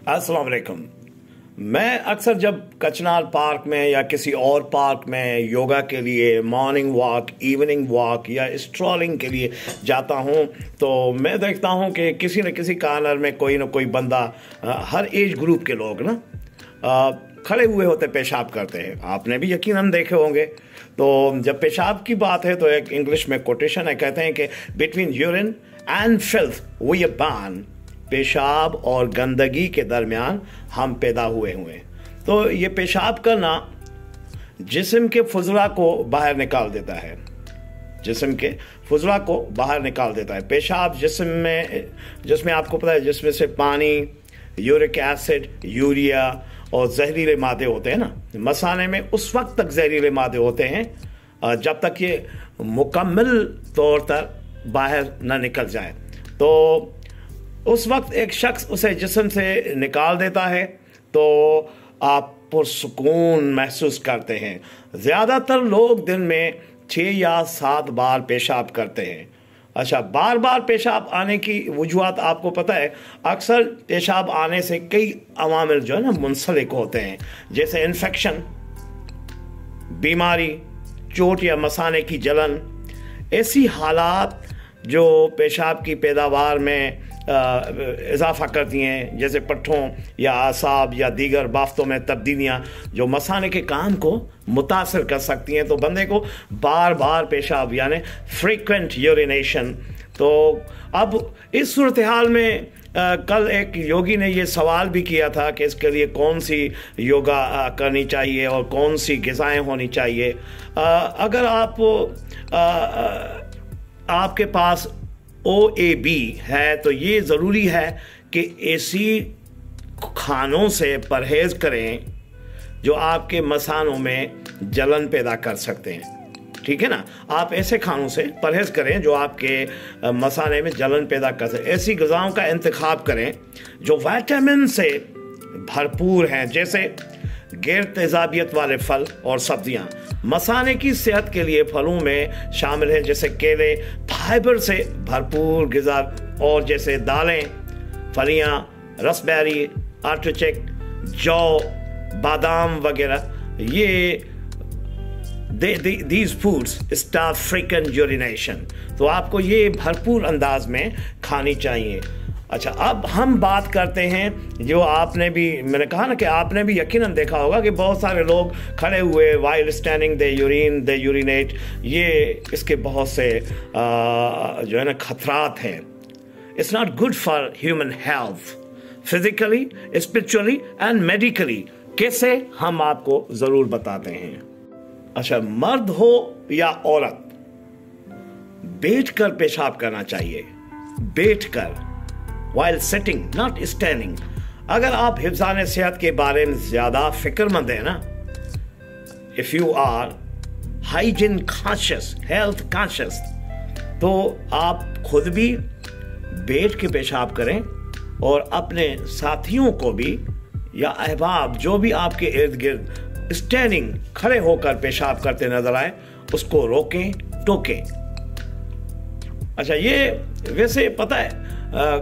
अस्सलाम वालेकुम। मैं अक्सर जब कचनार पार्क में या किसी और पार्क में योगा के लिए मॉर्निंग वॉक, इवनिंग वॉक या स्ट्रॉलिंग के लिए जाता हूं तो मैं देखता हूं कि किसी न किसी कॉर्नर में कोई ना कोई बंदा, हर एज ग्रुप के लोग ना खड़े हुए होते, पेशाब करते हैं। आपने भी यकीनन देखे होंगे। तो जब पेशाब की बात है तो एक इंग्लिश में कोटेशन है, कहते हैं कि between urine and filth we are born, पेशाब और गंदगी के दरमियान हम पैदा हुए हैं। तो ये पेशाब करना जिस्म के फुजला को बाहर निकाल देता है, जिस्म के फुजला को बाहर निकाल देता है। पेशाब जिसमें आपको पता है, जिसमें से पानी, यूरिक एसिड, यूरिया और जहरीले मादे होते हैं ना, मसाने में उस वक्त तक जहरीले मादे होते हैं जब तक ये मुकम्मल तौर पर बाहर ना निकल जाए। तो उस वक्त एक शख्स उसे जिस्म से निकाल देता है तो आप पुरसुकून महसूस करते हैं। ज़्यादातर लोग दिन में 6 या 7 बार पेशाब करते हैं। अच्छा, बार बार पेशाब आने की वजूहत आपको पता है। अक्सर पेशाब आने से कई अवामिल जो है ना मुंसलिक होते हैं, जैसे इन्फेक्शन, बीमारी, चोट या मसाने की जलन। ऐसी हालात जो पेशाब की पैदावार में इजाफा करती हैं, जैसे पट्ठों या आसाब या दीगर बाफ्तों में तब्दीलियाँ जो मसाने के काम को मुतासर कर सकती हैं। तो बंदे को बार बार पेशाब यानी फ्रीक्वेंट यूरिनेशन। तो अब इस सूरत हाल में कल एक योगी ने ये सवाल भी किया था कि इसके लिए कौन सी योगा करनी चाहिए और कौन सी ग़िज़ाएँ होनी चाहिए। अगर आपके पास OAB है तो ये ज़रूरी है कि ऐसी खानों से परहेज़ करें जो आपके मसानों में जलन पैदा कर सकते हैं। ठीक है ना, आप ऐसे खानों से परहेज़ करें जो आपके मसाने में जलन पैदा कर सकते। ऐसी ग़िज़ाओं का इंतखाब करें जो विटामिन से भरपूर हैं, जैसे गैर तेज़ाबियत वाले फल और सब्जियां। मसाने की सेहत के लिए फलों में शामिल हैं जैसे केले, फाइबर से भरपूर ग़िज़ा, और जैसे दालें, फलियां, रसबेरी, आर्टिचोक, जौ, बादाम वगैरह। ये these foods start frequent urination, तो आपको ये भरपूर अंदाज में खानी चाहिए। अच्छा, अब हम बात करते हैं जो मैंने कहा ना कि आपने भी यकीनन देखा होगा कि बहुत सारे लोग खड़े हुए while standing they urinate। ये इसके बहुत से जो है ना खतरात हैं। It's not good for human health, physically, spiritually and medically। कैसे, हम आपको ज़रूर बताते हैं। अच्छा, मर्द हो या औरत, बैठकर पेशाब करना चाहिए, बैठकर, while sitting, not standing। अगर आप हिफ्ज़ान सेहत के बारे में ज़्यादा फिक्रमंद हैं ना, if you are hygiene conscious, health conscious, तो आप खुद भी बैठ के पेशाब करें और अपने साथियों को भी या अहबाब जो भी आपके इर्द गिर्द स्टैंडिंग, खड़े होकर पेशाब करते नजर आए, उसको रोकें, टोकें। अच्छा, ये वैसे पता है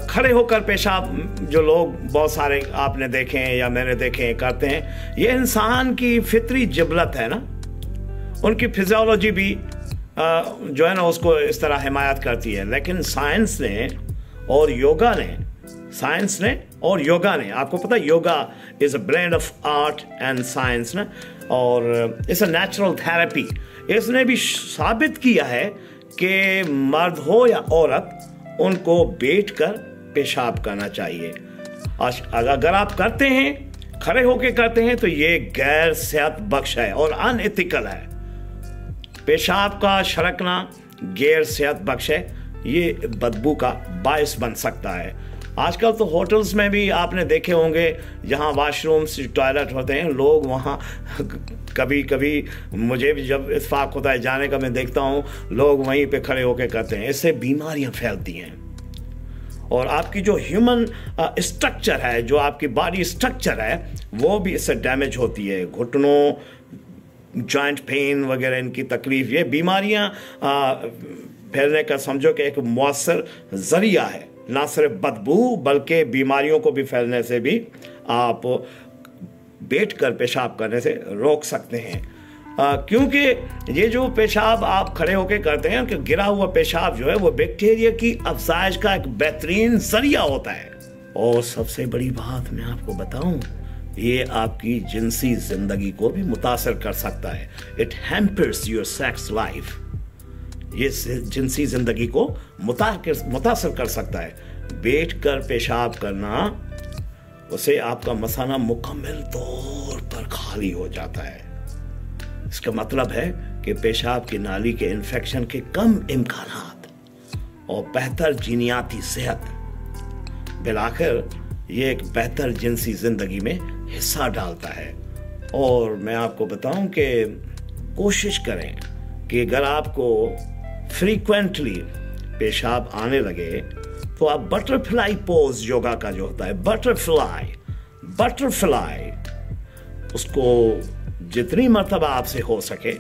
खड़े होकर पेशाब जो लोग बहुत सारे आपने देखे हैं या मैंने देखे हैं करते हैं, ये इंसान की फितरी जबलत है ना, उनकी फिजियोलॉजी भी जो है ना उसको इस तरह हिमायत करती है। लेकिन साइंस ने और योगा ने आपको पता है, yoga is a blend of art and science ना, और इट्स अ नेचुरल थेरेपी। इसने भी साबित किया है कि मर्द हो या औरत, उनको बैठकर पेशाब करना चाहिए। अगर आप करते हैं, खड़े होकर करते हैं, तो ये गैर सेहत बख्श है और अनएथिकल है। पेशाब का छलकना गैर सेहत बख्श है, ये बदबू का बायस बन सकता है। आजकल तो होटल्स में भी आपने देखे होंगे जहाँ वाशरूम्स, टॉयलेट होते हैं, लोग वहाँ कभी कभी मुझे भी जब इत्फाक होता है जाने का, मैं देखता हूँ लोग वहीं पे खड़े होकर करते हैं। इससे बीमारियाँ फैलती हैं और आपकी जो ह्यूमन स्ट्रक्चर है, जो आपकी बॉडी स्ट्रक्चर है, वो भी इससे डैमेज होती है। घुटनों, जॉइंट पेन वगैरह, इनकी तकलीफ, ये बीमारियाँ फैलने का समझो कि एक मौसर जरिया है। ना सिर्फ बदबू बल्कि बीमारियों को भी फैलने से भी आप बैठकर पेशाब करने से रोक सकते हैं। क्योंकि ये जो पेशाब आप खड़े होकर करते हैं कि गिरा हुआ पेशाब जो है वो बैक्टीरिया की अफजाइश का एक बेहतरीन जरिया होता है। और सबसे बड़ी बात मैं आपको बताऊं, ये आपकी जिनसी जिंदगी को भी मुतासर कर सकता है। It hampers your sex life. ये जिनसी जिंदगी को मुतासर कर सकता है। बैठकर पेशाब करना, उसे आपका मसाना मुकम्मल तौर पर खाली हो जाता है। इसका मतलब है कि पेशाब की नाली के इन्फेक्शन के कम इम्कानात और बेहतर जीनियाती सेहत, बिलाखिर ये एक बेहतर जिनसी जिंदगी में हिस्सा डालता है। और मैं आपको बताऊं कि कोशिश करें कि अगर आपको फ्रीक्वेंटली पेशाब आने लगे तो आप बटरफ्लाई पोज योगा का जो होता है, बटरफ्लाई उसको जितनी मर्तबा आपसे हो सके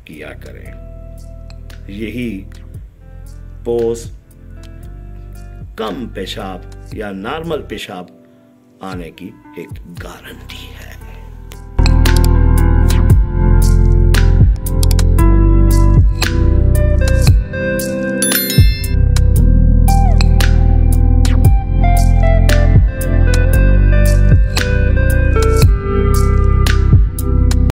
किया करें। यही पोज कम पेशाब या नॉर्मल पेशाब आने की एक गारंटी है।